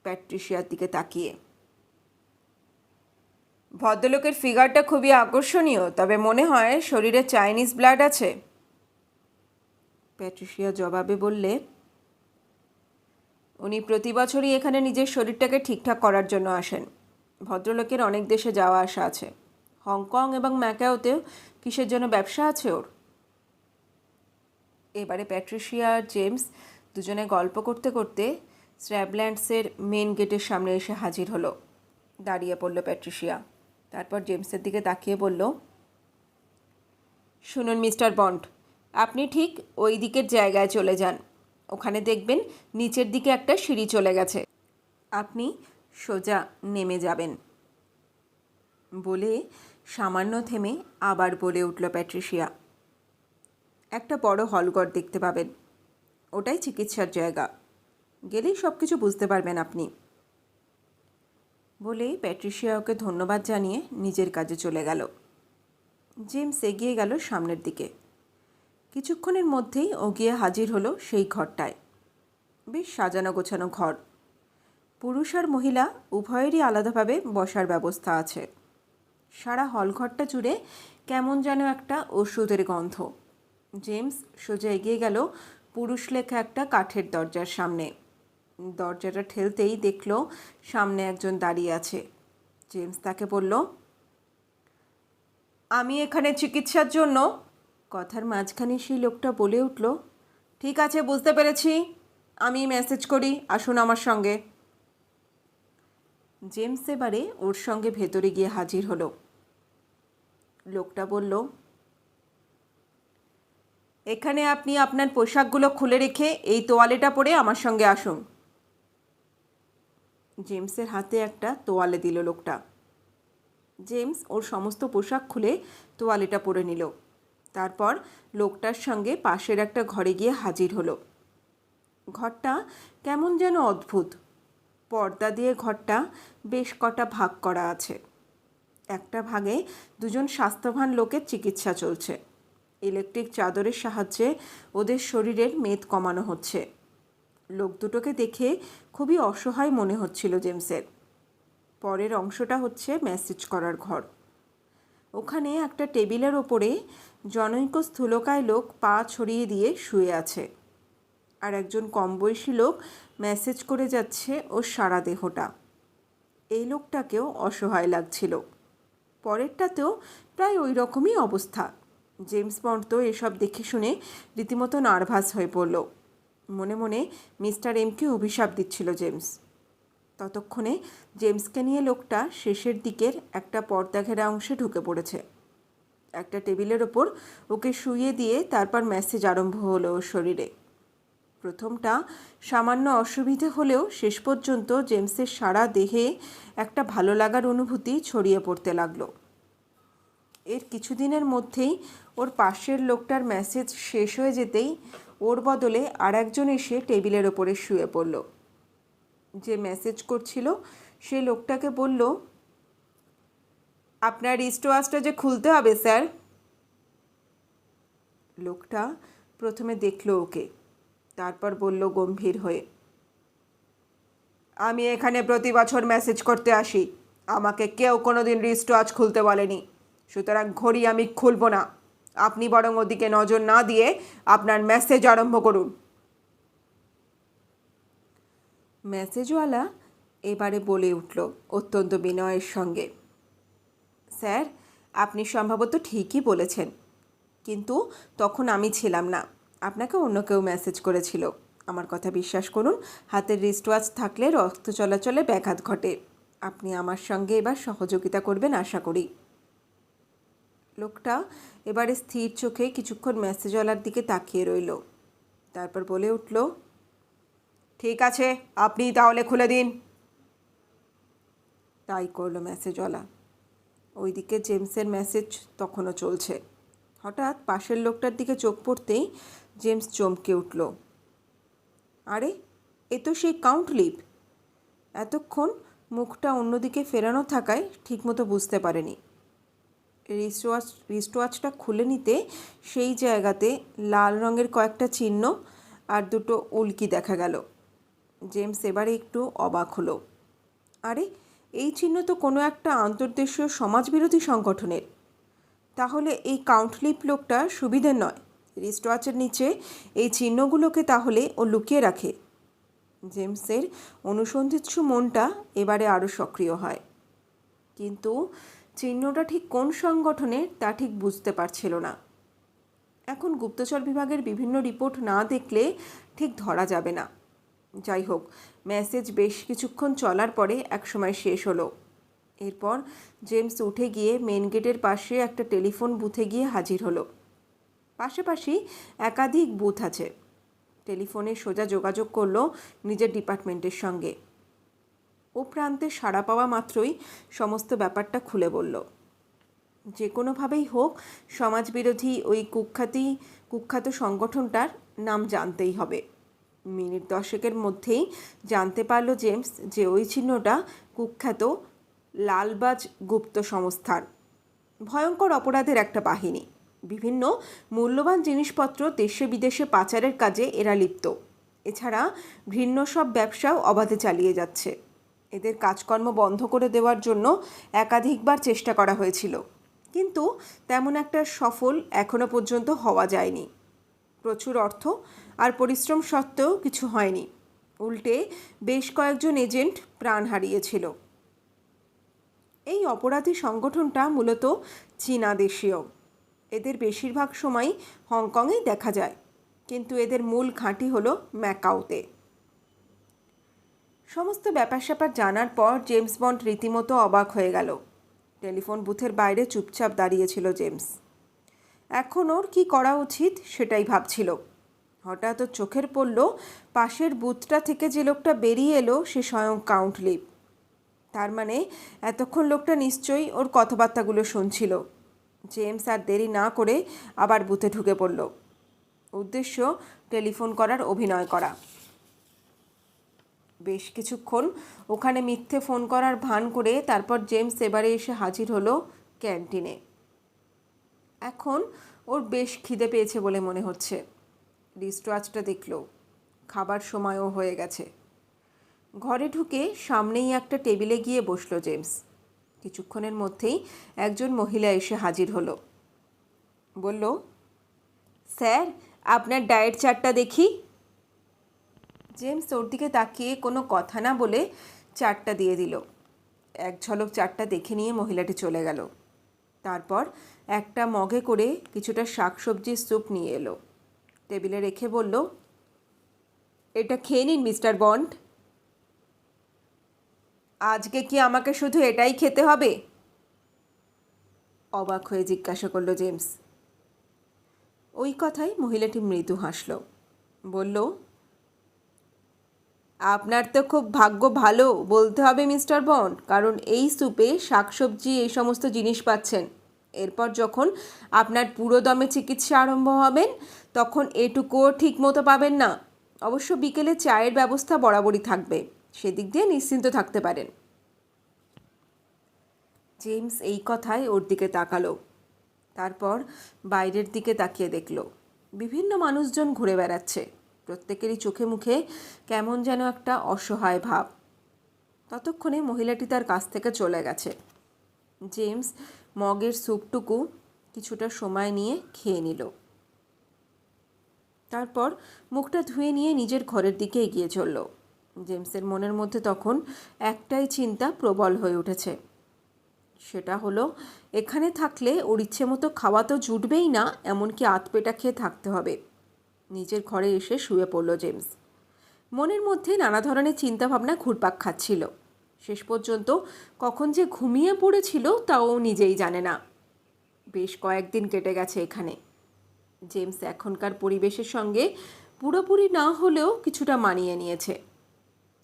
প্যাট্রিশিয়ার দিকে তাকিয়ে, ভদ্রলোকের ফিগারটা খুবই আকর্ষণীয়, তবে মনে হয় শরীরে চাইনিজ ব্লাড আছে। প্যাট্রিশিয়া জবাবে বললে, উনি প্রতি বছরই এখানে নিজের শরীরটাকে ঠিকঠাক করার জন্য আসেন। ভদ্রলোকের অনেক দেশে যাওয়া আসা আছে। হংকং এবং ম্যাকাওতেও কিসের জন্য ব্যবসা আছে ওর। এবারে প্যাট্রিশিয়া আর জেমস দুজনে গল্প করতে করতে স্ল্যাবল্যান্ডসের মেন গেটের সামনে এসে হাজির হলো। দাঁড়িয়ে পড়ল প্যাট্রিশিয়া। তারপর জেমসের দিকে তাকিয়ে বলল, শুনুন মিস্টার বন্ড, আপনি ঠিক ওই দিকের জায়গায় চলে যান। ওখানে দেখবেন নিচের দিকে একটা সিঁড়ি চলে গেছে। আপনি সোজা নেমে যাবেন। বলে সামান্য থেমে আবার বলে উঠল প্যাট্রিশিয়া, একটা বড় হলঘর দেখতে পাবেন। ওটাই চিকিৎসার জায়গা। গেলেই সব কিছু বুঝতে পারবেন আপনি। বলেই প্যাট্রিশিয়া ওকে ধন্যবাদ জানিয়ে নিজের কাজে চলে গেল। জেমস এগিয়ে গেল সামনের দিকে। কিছুক্ষণের মধ্যেই ও গিয়ে হাজির হলো সেই ঘরটায়। বেশ সাজানো গোছানো ঘর। পুরুষ আর মহিলা উভয়েরই আলাদাভাবে বসার ব্যবস্থা আছে। সারা হলঘরটা জুড়ে কেমন যেন একটা ওষুধের গন্ধ। জেমস সোজা এগিয়ে গেল পুরুষ লেখা একটা কাঠের দরজার সামনে। দরজাটা ঠেলতেই দেখল সামনে একজন দাঁড়িয়ে আছে। জেমস তাকে বলল, আমি এখানে চিকিৎসার জন্য। কথার মাঝখানে সেই লোকটা বলে উঠল, ঠিক আছে, বুঝতে পেরেছি, আমি মেসেজ করি, আসুন আমার সঙ্গে। জেমস এবারে ওর সঙ্গে ভেতরে গিয়ে হাজির হলো। লোকটা বলল, এখানে আপনি আপনার পোশাকগুলো খুলে রেখে এই তোয়ালেটা পরে আমার সঙ্গে আসুন। জেমসের হাতে একটা তোয়ালে দিল লোকটা। জেমস ওর সমস্ত পোশাক খুলে তোয়ালেটা পরে নিল। তারপর লোকটার সঙ্গে পাশের একটা ঘরে গিয়ে হাজির হলো। ঘরটা কেমন যেন অদ্ভুত। পর্দা দিয়ে ঘরটা বেশ কটা ভাগ করা আছে। একটা ভাগে দুজন স্বাস্থ্যবান লোকের চিকিৎসা চলছে। ইলেকট্রিক চাদরের সাহায্যে ওদের শরীরের মেদ কমানো হচ্ছে। লোক দুটোকে দেখে খুবই অসহায় মনে হচ্ছিল জেমসের। পরের অংশটা হচ্ছে মেসেজ করার ঘর। ওখানে একটা টেবিলের ওপরে জনৈক স্থূলকায় লোক পা ছড়িয়ে দিয়ে শুয়ে আছে, আর একজন কম বয়সী লোক মেসেজ করে যাচ্ছে ওর সারা দেহটা। এই লোকটাকেও অসহায় লাগছিল। পরেরটাতেও প্রায় ওই রকমই অবস্থা। জেমস বন্ড তো এসব দেখে শুনে রীতিমতো নার্ভাস হয়ে পড়ল। মনে মনে মিস্টার এমকে অভিশাপ দিচ্ছিল জেমস। ততক্ষণে জেমসকে নিয়ে লোকটা শেষের দিকের একটা পর্দা ঘেরা অংশে ঢুকে পড়েছে। একটা টেবিলের ওপর ওকে শুইয়ে দিয়ে তারপর মেসেজ আরম্ভ হলো ওর শরীরে। প্রথমটা সামান্য অসুবিধে হলেও শেষ পর্যন্ত জেমসের সারা দেহে একটা ভালো লাগার অনুভূতি ছড়িয়ে পড়তে লাগলো। এর কিছুদিনের মধ্যেই ওর পাশের লোকটার মেসেজ শেষ হয়ে যেতেই ওর বদলে আর একজন এসে টেবিলের ওপরে শুয়ে পড়ল। যে মেসেজ করছিল সে লোকটাকে বলল, আপনার রিস্টওয়াচটা যে খুলতে হবে স্যার। লোকটা প্রথমে দেখল ওকে, তারপর বলল গম্ভীর হয়ে, আমি এখানে প্রতি বছর মেসেজ করতে আসি। আমাকে কেউ কোনো দিন রিস্টওয়াচ খুলতে বলেনি, সুতরাং ঘড়ি আমি খুলব না। আপনি বরং ওদিকে নজর না দিয়ে আপনার মেসেজ আরম্ভ করুন। মেসেজওয়ালা এবারে বলে উঠল অত্যন্ত বিনয়ের সঙ্গে, স্যার, আপনি সম্ভবত ঠিকই বলেছেন, কিন্তু তখন আমি ছিলাম না, আপনাকে অন্য কেউ মেসেজ করেছিল। আমার কথা বিশ্বাস করুন, হাতের রিস্টওয়াচ থাকলে রক্ত চলাচলে ব্যাঘাত ঘটে। আপনি আমার সঙ্গে এবার সহযোগিতা করবেন আশা করি। লোকটা এবারে স্থির চোখে কিছুক্ষণ মেসেজওয়ালার দিকে তাকিয়ে রইল, তারপর বলে উঠল, ঠিক আছে, আপনি তাহলে খুলে দিন। তাই করলো মেসেজওয়ালা। ওইদিকে জেমসের মেসেজ তখনও চলছে। হঠাৎ পাশের লোকটার দিকে চোখ পড়তেই জেমস চমকে উঠল। আরে, এ তো সেই কাউন্ট লিপ। এতক্ষণ মুখটা অন্যদিকে ফেরানো থাকায় ঠিকমতো বুঝতে পারেনি। রিস্টওয়াচটা খুলে নিতে সেই জায়গাতে লাল রঙের কয়েকটা চিহ্ন আর দুটো উল্কি দেখা গেল। জেমস এবারে একটু অবাক হলো। আরে, এই চিহ্ন তো কোনো একটা আন্তর্দেশীয় সমাজবিরোধী সংগঠনের। তাহলে এই কাউন্টলিপ লোকটা সুবিধের নয়। রিস্টওয়াচের নিচে এই চিহ্নগুলোকে তাহলে ও লুকিয়ে রাখে। জেমসের অনুসন্ধিৎসু মনটা এবারে আরও সক্রিয় হয়, কিন্তু চিহ্নটা ঠিক কোন সংগঠনের তা ঠিক বুঝতে পারছিল না। এখন গুপ্তচর বিভাগের বিভিন্ন রিপোর্ট না দেখলে ঠিক ধরা যাবে না। যাই হোক, মেসেজ বেশ কিছুক্ষণ চলার পরে একসময় শেষ হলো। এরপর জেমস উঠে গিয়ে মেন গেটের পাশে একটা টেলিফোন বুথে গিয়ে হাজির হলো। পাশাপাশি একাধিক বুথ আছে। টেলিফোনে সোজা যোগাযোগ করলো নিজের ডিপার্টমেন্টের সঙ্গে। ও প্রান্তে সাড়া পাওয়া মাত্রই সমস্ত ব্যাপারটা খুলে বলল। যে কোনোভাবেই হোক সমাজবিরোধী ওই কুখ্যাত সংগঠনটার নাম জানতেই হবে। মিনিট 10 মধ্যেই জানতে পারল জেমস যে ওই চিহ্নটা কুখ্যাত লালবাজ গুপ্ত সংস্থার। ভয়ঙ্কর অপরাধের একটা বাহিনী। বিভিন্ন মূল্যবান জিনিসপত্র দেশে বিদেশে পাচারের কাজে এরা লিপ্ত। এছাড়া ঘৃণ্য সব ব্যবসাও অবাধে চালিয়ে যাচ্ছে। এদের কাজকর্ম বন্ধ করে দেওয়ার জন্য একাধিকবার চেষ্টা করা হয়েছিল, কিন্তু তেমন একটা সফল এখনো পর্যন্ত হওয়া যায়নি। প্রচুর অর্থ আর পরিশ্রম সত্ত্বেও কিছু হয়নি। উল্টে বেশ কয়েকজন এজেন্ট প্রাণ হারিয়েছিল। এই অপরাধী সংগঠনটা মূলত চীনা দেশীয়। এদের বেশিরভাগ সময় হংকংয়েই দেখা যায়, কিন্তু এদের মূল ঘাঁটি হলো ম্যাকাওতে। সমস্ত ব্যাপার স্যাপার জানার পর জেমস বন্ড রীতিমতো অবাক হয়ে গেল। টেলিফোন বুথের বাইরে চুপচাপ দাঁড়িয়েছিল জেমস। এখন ওর কী করা উচিত সেটাই ভাবছিল। হঠাৎ ওর চোখের পড়ল পাশের বুথটা থেকে যে লোকটা বেরিয়ে এলো সে স্বয়ং কাউন্টলিপ। তার মানে এতক্ষণ লোকটা নিশ্চয়ই ওর কথাবার্তাগুলো শুনছিল। জেমস আর দেরি না করে আবার বুথে ঢুকে পড়ল। উদ্দেশ্য টেলিফোন করার অভিনয় করা। বেশ কিছুক্ষণ ওখানে মিথ্যে ফোন করার ভান করে তারপর জেমস এবারে এসে হাজির হলো ক্যান্টিনে। এখন ওর বেশ খিদে পেয়েছে বলে মনে হচ্ছে। রিস্টওয়াচটা দেখল, খাবার সময়ও হয়ে গেছে। ঘরে ঢুকে সামনেই একটা টেবিলে গিয়ে বসল জেমস। কিছুক্ষণের মধ্যেই একজন মহিলা এসে হাজির হলো। বলল, স্যার, আপনার ডায়েট চার্টটা দেখি। জেমস ওর দিকে তাকিয়ে কোনো কথা না বলে চার্টটা দিয়ে দিল। এক ঝলক চার্টটা দেখে নিয়ে মহিলাটি চলে গেল। তারপর একটা মগে করে কিছুটা শাকসবজির স্যুপ নিয়ে এলো। টেবিলে রেখে বলল, এটা খেয়ে নিন মিস্টার বন্ড। আজকে কি আমাকে শুধু এটাই খেতে হবে? অবাক হয়ে জিজ্ঞাসা করল জেমস। ওই কথায় মহিলাটি মৃদু হাসল। বলল, আপনার তো খুব ভাগ্য ভালো বলতে হবে মিস্টার বন্ড, কারণ এই স্যুপে শাকসবজি এই সমস্ত জিনিস পাচ্ছেন। এরপর যখন আপনার পুরো দমে চিকিৎসা আরম্ভ হবেন তখন এটুকুও ঠিক মতো পাবেন না। অবশ্য বিকেলে চায়ের ব্যবস্থা বরাবরই থাকবে, সেদিক দিয়ে নিশ্চিন্ত থাকতে পারেন। জেমস এই কথায় ওর দিকে তাকালো। তারপর বাইরের দিকে তাকিয়ে দেখল বিভিন্ন মানুষজন ঘুরে বেড়াচ্ছে। প্রত্যেকেরই চোখে মুখে কেমন যেন একটা অসহায় ভাব। ততক্ষণে মহিলাটি তার কাছ থেকে চলে গেছে। জেমস মগের স্যুপটুকু কিছুটা সময় নিয়ে খেয়ে নিল। তারপর মুখটা ধুয়ে নিয়ে নিজের ঘরের দিকে এগিয়ে চলল। জেমসের মনের মধ্যে তখন একটাই চিন্তা প্রবল হয়ে উঠেছে, সেটা হলো এখানে থাকলে ওর ইচ্ছে মতো খাওয়া তো জুটবেই না, এমনকি আধপেটা খেয়ে থাকতে হবে। নিজের ঘরে এসে শুয়ে পড়ল জেমস। মনের মধ্যে নানা ধরনের চিন্তাভাবনা ঘুরপাক খাচ্ছিল। শেষ পর্যন্ত কখন যে ঘুমিয়ে পড়েছিল তাও নিজেই জানে না। বেশ কয়েকদিন কেটে গেছে এখানে। জেমস এখনকার পরিবেশের সঙ্গে পুরোপুরি না হলেও কিছুটা মানিয়ে নিয়েছে।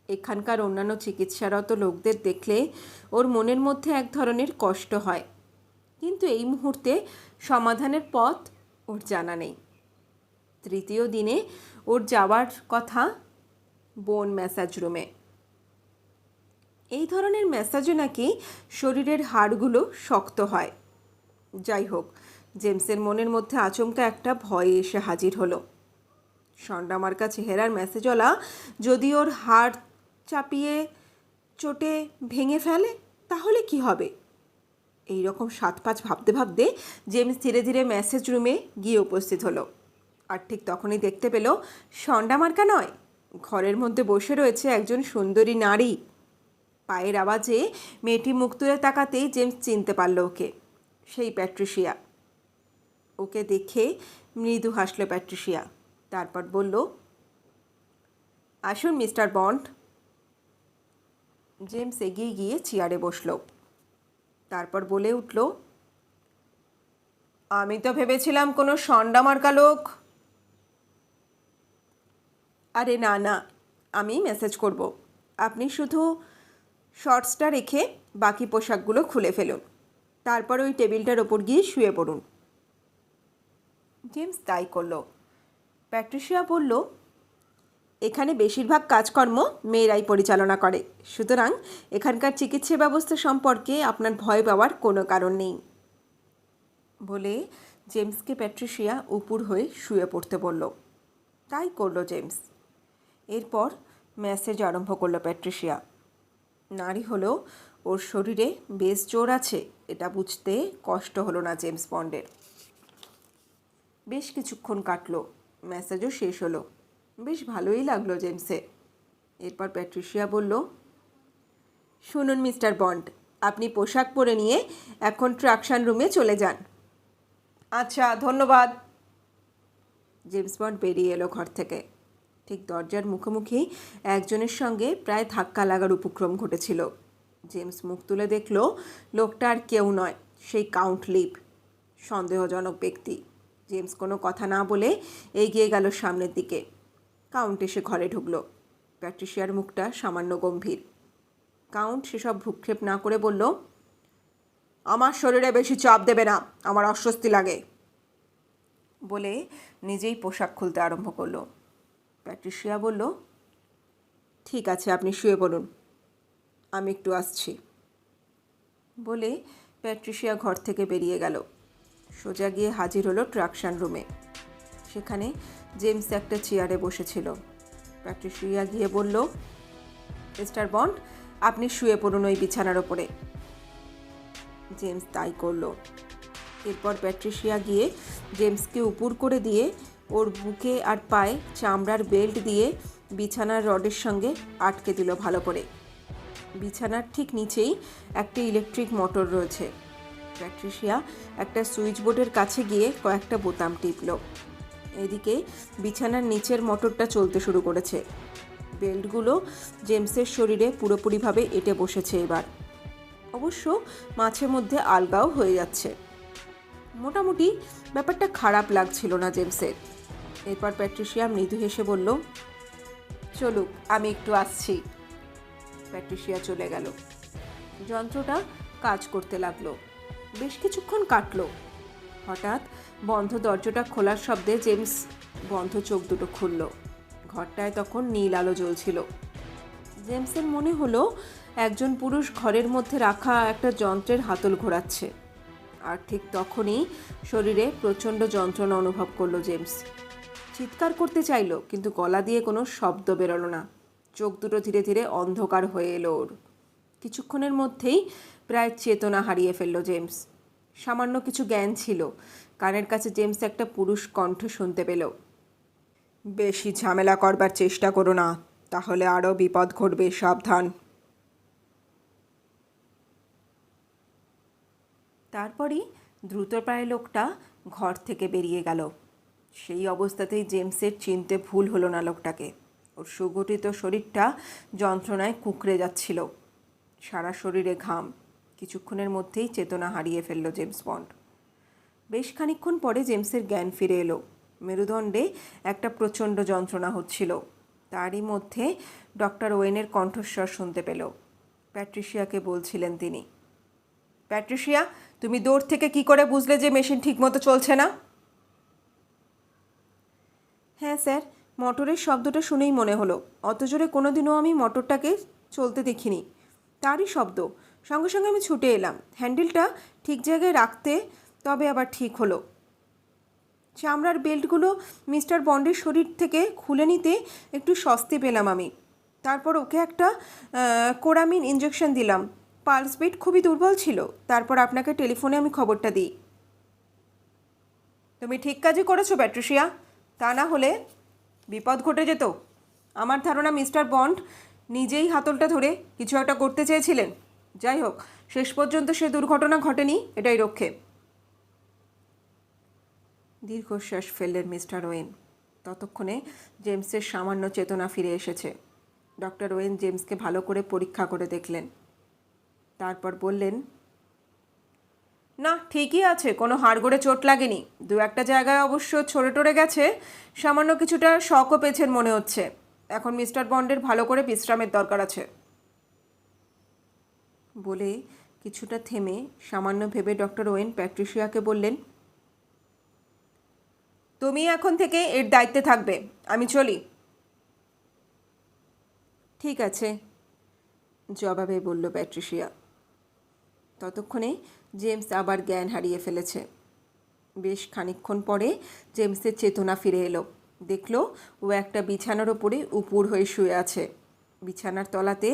এখানকার অন্যান্য চিকিৎসারত লোকদের দেখলে ওর মনের মধ্যে এক ধরনের কষ্ট হয়, কিন্তু এই মুহূর্তে সমাধানের পথ ওর জানা নেই। তৃতীয় দিনে ওর যাওয়ার কথা বোন ম্যাসাজ রুমে। এই ধরনের ম্যাসাজে নাকি শরীরের হাড়গুলো শক্ত হয়। যাই হোক, জেমসের মনের মধ্যে আচমকা একটা ভয় এসে হাজির হলো। সন্ডামার্কা চেহারার ম্যাসেজওয়ালা যদি ওর হাড় চাপিয়ে চোটে ভেঙে ফেলে তাহলে কি হবে? এই রকম 7-5 ভাবতে ভাবতে জেমস ধীরে ধীরে ম্যাসেজ রুমে গিয়ে উপস্থিত হলো। আর ঠিক তখনই দেখতে পেল সন্ডামার্কা নয়, ঘরের মধ্যে বসে রয়েছে একজন সুন্দরী নারী। পায়ের আওয়াজে মেয়েটি মুখ তুলে তাকাতেই জেমস চিনতে পারল ওকে। সেই প্যাট্রিশিয়া। ওকে দেখে মৃদু হাসল প্যাট্রিশিয়া। তারপর বলল, আসুন মিস্টার বন্ড। জেমস এগিয়ে গিয়ে চেয়ারে বসল। তারপর বলে উঠল, আমি তো ভেবেছিলাম কোনো সন্ডামার্কা লোক। আরে না না, আমি মেসেজ করব। আপনি শুধু শর্টসটা রেখে বাকি পোশাকগুলো খুলে ফেলুন, তারপর ওই টেবিলটার ওপর গিয়ে শুয়ে পড়ুন। জেমস তাই করল। প্যাট্রিশিয়া বলল, এখানে বেশিরভাগ কাজকর্ম মেয়েরাই পরিচালনা করে, সুতরাং এখানকার চিকিৎসা ব্যবস্থা সম্পর্কে আপনার ভয় পাওয়ার কোনো কারণ নেই বলে জেমসকে প্যাট্রিশিয়া উপুর হয়ে শুয়ে পড়তে বলল। তাই করল জেমস। এরপর ম্যাসেজ আরম্ভ করল প্যাট্রিশিয়া। নারী হলেও ওর শরীরে বেশ জোর আছে, এটা বুঝতে কষ্ট হলো না জেমস বন্ডের। বেশ কিছুক্ষণ কাটলো, ম্যাসেজও শেষ হলো। বেশ ভালোই লাগলো জেমসের। এরপর প্যাট্রিশিয়া বলল, শুনুন মিস্টার বন্ড, আপনি পোশাক পরে নিয়ে এখন ট্রাকশন রুমে চলে যান। আচ্ছা, ধন্যবাদ। জেমস বন্ড বেরিয়ে এলো ঘর থেকে। ঠিক দরজার মুখোমুখি একজনের সঙ্গে প্রায় ধাক্কা লাগার উপক্রম ঘটেছিল। জেমস মুখ তুলে দেখল লোকটা আর কেউ নয়, সেই কাউন্ট লিভ। সন্দেহজনক ব্যক্তি। জেমস কোনো কথা না বলে এগিয়ে গেল সামনের দিকে। কাউন্ট এসে ঘরে ঢুকল। প্যাট্রিশিয়ার মুখটা সামান্য গম্ভীর। কাউন্ট সেসব ভ্রুক্ষেপ না করে বলল, আমার শরীরে বেশি চাপ দেবে না, আমার অস্বস্তি লাগে বলে নিজেই পোশাক খুলতে আরম্ভ করলো। প্যাট্রিশিয়া বলল, ঠিক আছে, আপনি শুয়ে পড়ুন, আমি একটু আসছি বলে প্যাট্রিশিয়া ঘর থেকে বেরিয়ে গেল। সোজা গিয়ে হাজির হলো ট্রাকশন রুমে। সেখানে জেমস একটা চেয়ারে বসেছিল। প্যাট্রিশিয়া গিয়ে বলল, মিস্টার বন্ড, আপনি শুয়ে পড়ুন ওই বিছানার ওপরে। জেমস তাই করল। এরপর প্যাট্রিশিয়া গিয়ে জেমসকে উপুর করে দিয়ে ওর বুকে আর পায়ে চামড়ার বেল্ট দিয়ে বিছানার রডের সঙ্গে আটকে দিল ভালো করে। বিছানার ঠিক নিচেই একটা ইলেকট্রিক মোটর রয়েছে। প্যাট্রিশিয়া একটা সুইচ বোর্ডের কাছে গিয়ে কয়েকটা বোতাম টিপল। এদিকে বিছানার নিচের মোটরটা চলতে শুরু করেছে। বেল্টগুলো জেমসের শরীরে পুরোপুরিভাবে এঁটে বসেছে এবার। অবশ্য মাঝে মধ্যে আলগাও হয়ে যাচ্ছে। মোটামুটি ব্যাপারটা খারাপ লাগছিল না জেমসের। এরপর প্যাট্রিশিয়া মৃদু হেসে বলল, চলুক, আমি একটু আসছি। প্যাট্রিশিয়া চলে গেল। যন্ত্রটা কাজ করতে লাগলো। বেশ কিছুক্ষণ কাটলো। হঠাৎ বন্ধ দরজাটা খোলার শব্দে জেমস বন্ধ চোখ দুটো খুলল। ঘরটায় তখন নীল আলো জ্বলছিল। জেমসের মনে হলো একজন পুরুষ ঘরের মধ্যে রাখা একটা যন্ত্রের হাতল ঘোরাচ্ছে। আর ঠিক তখনই শরীরে প্রচণ্ড যন্ত্রণা অনুভব করলো জেমস। চিৎকার করতে চাইল, কিন্তু গলা দিয়ে কোনো শব্দ বেরোলো না। চোখ দুটো ধীরে ধীরে অন্ধকার হয়ে এলো ওর। কিছুক্ষণের মধ্যেই প্রায় চেতনা হারিয়ে ফেলল জেমস। সামান্য কিছু জ্ঞান ছিল। কানের কাছে জেমস একটা পুরুষ কণ্ঠ শুনতে পেল। বেশি ঝামেলা করবার চেষ্টা করো না, তাহলে আরও বিপদ ঘটবে, সাবধান। তারপরই দ্রুতপ্রায় লোকটা ঘর থেকে বেরিয়ে গেল। সেই অবস্থাতেই জেমসের চিনতে ভুল হলো না লোকটাকে। ওর সুগঠিত শরীরটা যন্ত্রণায় কুঁকড়ে যাচ্ছিল, সারা শরীরে ঘাম। কিছুক্ষণের মধ্যেই চেতনা হারিয়ে ফেলল জেমস বন্ড। বেশ খানিকক্ষণ পরে জেমসের জ্ঞান ফিরে এলো। মেরুদণ্ডে একটা প্রচণ্ড যন্ত্রণা হচ্ছিল। তারই মধ্যে ডক্টর ওয়েনের কণ্ঠস্বর শুনতে পেল। প্যাট্রিশিয়াকে বলছিলেন তিনি। প্যাট্রিশিয়া, তুমি দূর থেকে কি করে বুঝলে যে মেশিন ঠিকমতো চলছে না? হ্যাঁ স্যার, মোটরের শব্দটা শুনেই মনে হলো। অত জোরে কোনোদিনও আমি মোটরটাকে চলতে দেখিনি। তারই শব্দ, সঙ্গে সঙ্গে আমি ছুটে এলাম হ্যান্ডেলটা ঠিক জায়গায় রাখতে, তবে আবার ঠিক হলো। চামড়ার বেল্টগুলো মিস্টার বন্ডের শরীর থেকে খুলে নিতে একটু স্বস্তি পেলাম আমি। তারপর ওকে একটা কোরামিন ইঞ্জেকশন দিলাম। পালস বিট খুবই দুর্বল ছিল। তারপর আপনাকে টেলিফোনে আমি খবরটা দিই। তুমি ঠিক কাজই করেছো প্যাট্রিশিয়া, তা না হলে বিপদ ঘটে যেত। আমার ধারণা মিস্টার বন্ড নিজেই হাতলটা ধরে কিছু একটা করতে চেয়েছিলেন। যাই হোক, শেষ পর্যন্ত সে দুর্ঘটনা ঘটেনি, এটাই রক্ষে। দীর্ঘশ্বাস ফেললেন মিস্টার ওয়েন। ততক্ষণে জেমসের সামান্য চেতনা ফিরে এসেছে। ডক্টর ওয়েন জেমসকে ভালো করে পরীক্ষা করে দেখলেন। তারপর বললেন, না, ঠিকই আছে, কোনো হাড়গোড়ে চোট লাগেনি। দু একটা জায়গায় অবশ্য ছড়ে টরে গেছে, সামান্য কিছুটা শকও পেয়েছেন মনে হচ্ছে। এখন মিস্টার বন্ডের ভালো করে বিশ্রামের দরকার আছে। বলে কিছুটা থেমে সামান্য ভেবে ডক্টর ওয়েন প্যাট্রিশিয়াকে বললেন, তুমি এখন থেকে এর দায়িত্বে থাকবে। আমি চলি। ঠিক আছে, জবাবে বলল প্যাট্রিশিয়া। ততক্ষণে জেমস আবার জ্ঞান হারিয়ে ফেলেছে। বেশ খানিকক্ষণ পরে জেমসের চেতনা ফিরে এলো। দেখল ও একটা বিছানার ওপরে উপুড় হয়ে শুয়ে আছে। বিছানার তলাতে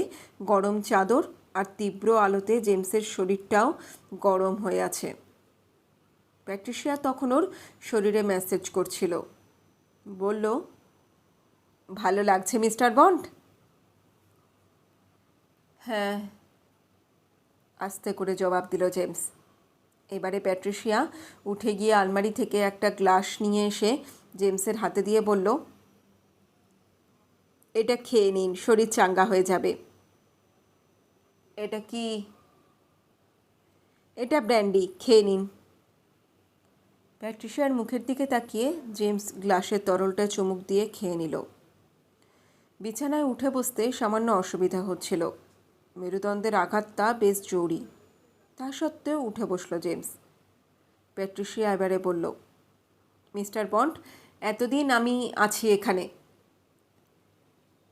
গরম চাদর, আর তীব্র আলোতে জেমসের শরীরটাও গরম হয়ে আছে। প্যাট্রিশিয়া তখন ওর শরীরে ম্যাসেজ করছিল। বলল, ভালো লাগছে মিস্টার বন্ড? হ্যাঁ, আস্তে করে জবাব দিল জেমস। এবারে প্যাট্রিশিয়া উঠে গিয়ে আলমারি থেকে একটা গ্লাস নিয়ে এসে জেমসের হাতে দিয়ে বলল, এটা খেয়ে নিন, শরীর চাঙ্গা হয়ে যাবে। এটা কি? এটা ব্র্যান্ডি, খেয়ে নিন। প্যাট্রিশিয়ার মুখের দিকে তাকিয়ে জেমস গ্লাসের তরলটা চুমুক দিয়ে খেয়ে নিল। বিছানায় উঠে বসতে সামান্য অসুবিধা হচ্ছিল। মেরুদণ্ডের আঘাতটা বেশ জোরই। তা সত্ত্বেও উঠে বসল জেমস। প্যাট্রিশিয়া এবারে বলল, মিস্টার বন্ড, এতদিন আমি আছি এখানে।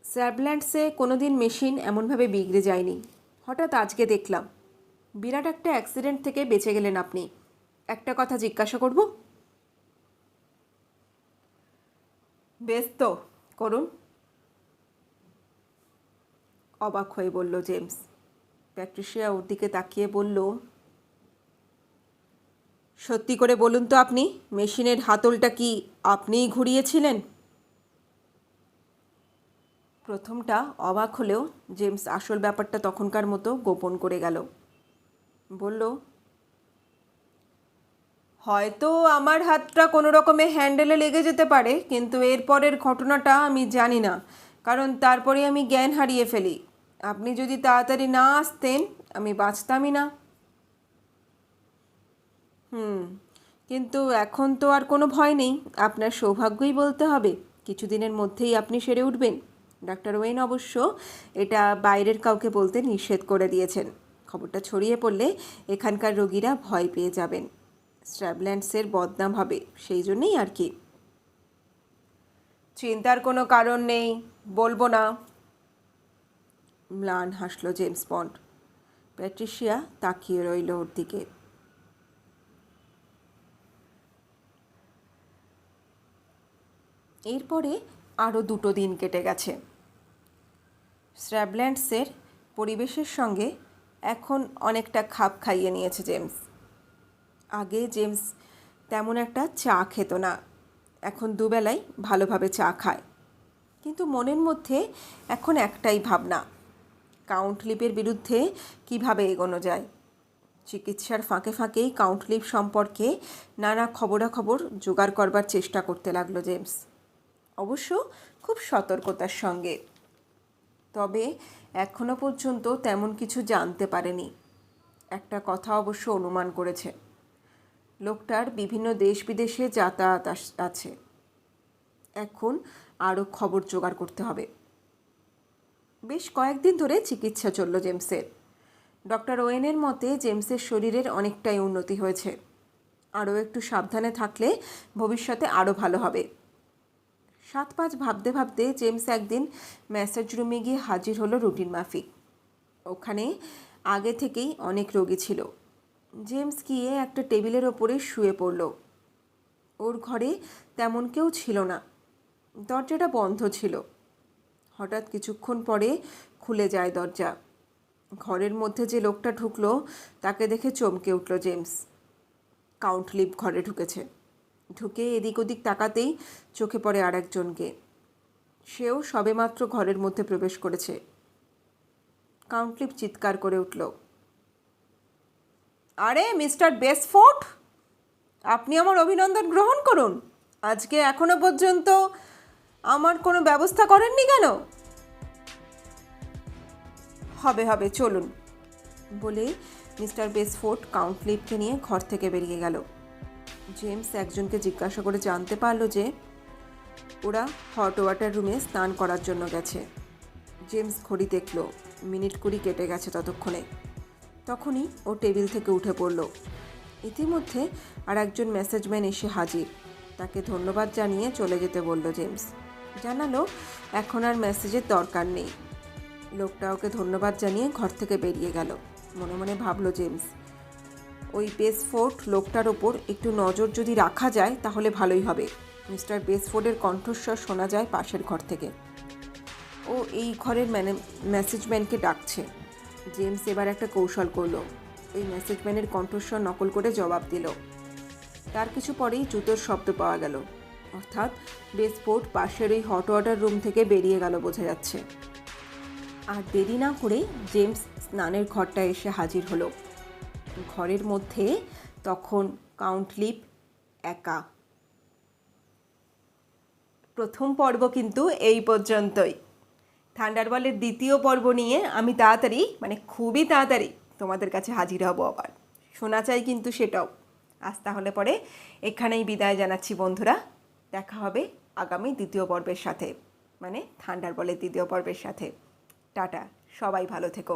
স্যাবল্যান্ডসে কোনো দিন মেশিন এমনভাবে বিগড়ে যায়নি। হঠাৎ আজকে দেখলাম। বিরাট একটা অ্যাক্সিডেন্ট থেকে বেঁচে গেলেন আপনি। একটা কথা জিজ্ঞাসা করব? বেশ তো, করুন। অবাক হয়ে বলল জেমস। প্যাট্রিশিয়া ওর দিকে তাকিয়ে বলল, সত্যি করে বলুন তো, আপনি মেশিনের হাতলটা কি আপনিই ঘুরিয়েছিলেন? প্রথমটা অবাক হলেও জেমস আসল ব্যাপারটা তখনকার মতো গোপন করে গেল। বলল, হয়তো আমার হাতটা কোনো রকমে হ্যান্ডেলে লেগে যেতে পারে, কিন্তু এরপরের ঘটনাটা আমি জানি না, কারণ তারপরে আমি জ্ঞান হারিয়ে ফেলি। আপনি যদি তাড়াতাড়ি না আসতেন, আমি বাঁচতামই না। কিন্তু এখন তো আর কোনো ভয় নেই। আপনার সৌভাগ্যই বলতে হবে। কিছুদিনের মধ্যেই আপনি সেরে উঠবেন। ডাক্তার ওয়েন অবশ্য এটা বাইরের কাউকে বলতে নিষেধ করে দিয়েছেন। খবরটা ছড়িয়ে পড়লে এখানকার রোগীরা ভয় পেয়ে যাবেন। স্ট্র্যাবল্যান্ডসের বদনাম হবে, সেই জন্যেই আর কি। চিন্তার কোনো কারণ নেই, বলবো না। ম্লান হাসল জেমস বন্ড। প্যাট্রিশিয়া তাকিয়ে রইল ওর দিকে। এরপরে আরও 2 দিন কেটে গেছে। স্ট্র্যাবল্যান্ডসের পরিবেশের সঙ্গে এখন অনেকটা খাপ খাইয়ে নিয়েছে জেমস। আগে জেমস তেমন একটা চা খেত না, এখন দুবেলাই ভালোভাবে চা খায়। কিন্তু মনের মধ্যে এখন একটাই ভাবনা, কাউন্টলিপের বিরুদ্ধে কিভাবে এগোনো যায়। চিকিৎসার ফাঁকে ফাঁকেই কাউন্টলিপ সম্পর্কে নানা খবরাখবর জোগাড় করবার চেষ্টা করতে লাগলো জেমস, অবশ্য খুব সতর্কতার সঙ্গে। তবে এখনও পর্যন্ত তেমন কিছু জানতে পারেনি। একটা কথা অবশ্য অনুমান করেছে, লোকটার বিভিন্ন দেশ বিদেশে যাতায়াত আছে। এখন আরও খবর জোগাড় করতে হবে। বেশ কয়েকদিন ধরে চিকিৎসা চলল জেমসের। ডক্টর ওয়েনের মতে জেমসের শরীরের অনেকটাই উন্নতি হয়েছে। আরও একটু সাবধানে থাকলে ভবিষ্যতে আরও ভালো হবে। 7-5 ভাবতে ভাবতে জেমস একদিন ম্যাসাজ রুমে গিয়ে হাজির হলো রুটিন মাফিক। ওখানে আগে থেকেই অনেক রোগী ছিল। জেমস গিয়ে একটা টেবিলের ওপরে শুয়ে পড়ল। ওর ঘরে তেমন কেউ ছিল না, দরজাটা বন্ধ ছিল। হঠাৎ কিছুক্ষণ পরে খুলে যায় দরজা। ঘরের মধ্যে যে লোকটা ঢুকলো তাকে দেখে চমকে উঠল জেমস। কাউন্টলিপ ঘরে ঢুকেছে। ঢুকে এদিক ওদিক তাকাতেই চোখে পড়ে আর একজনকে। সেও সবেমাত্র ঘরের মধ্যে প্রবেশ করেছে। কাউন্টলিপ চিৎকার করে উঠল, আরে মিস্টার বেসফোর্ড, আপনি আমার অভিনন্দন গ্রহণ করুন। আজকে এখনো পর্যন্ত আমার কোনো ব্যবস্থা করেননি কেন? হবে হবে, চলুন বলে মিস্টার বেসফোর্ড কাউন্টলিপকে নিয়ে ঘর থেকে বেরিয়ে গেল। জেমস একজনকে জিজ্ঞাসা করে জানতে পারল যে ওরা হট ওয়াটার রুমে স্নান করার জন্য গেছে। জেমস ঘড়ি দেখল, মিনিট 20 কেটে গেছে ততক্ষণে। তখনই ও টেবিল থেকে উঠে পড়ল। ইতিমধ্যে আর একজন মেসেজম্যান এসে হাজির। তাকে ধন্যবাদ জানিয়ে চলে যেতে বলল জেমস। জানালো এখন আর মেসেজের দরকার নেই। লোকটা ওকে ধন্যবাদ জানিয়ে ঘর থেকে বেরিয়ে গেল। মনে মনে ভাবলো জেমস, ওই বেসফোর্ড লোকটার ওপর একটু নজর যদি রাখা যায় তাহলে ভালোই হবে। মিস্টার বেসফোর্ডের কণ্ঠস্বর শোনা যায় পাশের ঘর থেকে। ও এই ঘরের মেসেজম্যানকে ডাকছে। জেমস এবার একটা কৌশল করলো। ওই মেসেজম্যানের কণ্ঠস্বর নকল করে জবাব দিল। তার কিছু পরেই জুতোর শব্দ পাওয়া গেল, অর্থাৎ বেসফোর্ড পাশের ওই হট ওয়াটার রুম থেকে বেরিয়ে গেল বোঝা যাচ্ছে। আর দেরি না করে জেমস স্নানের ঘরটা এসে হাজির হলো। ঘরের মধ্যে তখন কাউন্টলিপ একা। প্রথম পর্ব কিন্তু এই পর্যন্তই। থান্ডারবলের দ্বিতীয় পর্ব নিয়ে আমি তাড়াতাড়ি, খুবই তাড়াতাড়ি তোমাদের কাছে হাজির হব। আবার শোনা চাই কিন্তু সেটাও। আজ তাহলে পরে এখানেই বিদায় জানাচ্ছি বন্ধুরা। দেখা হবে আগামী দ্বিতীয় পর্বের সাথে, থান্ডারবলের দ্বিতীয় পর্বের সাথে। টাটা, সবাই ভালো থেকো।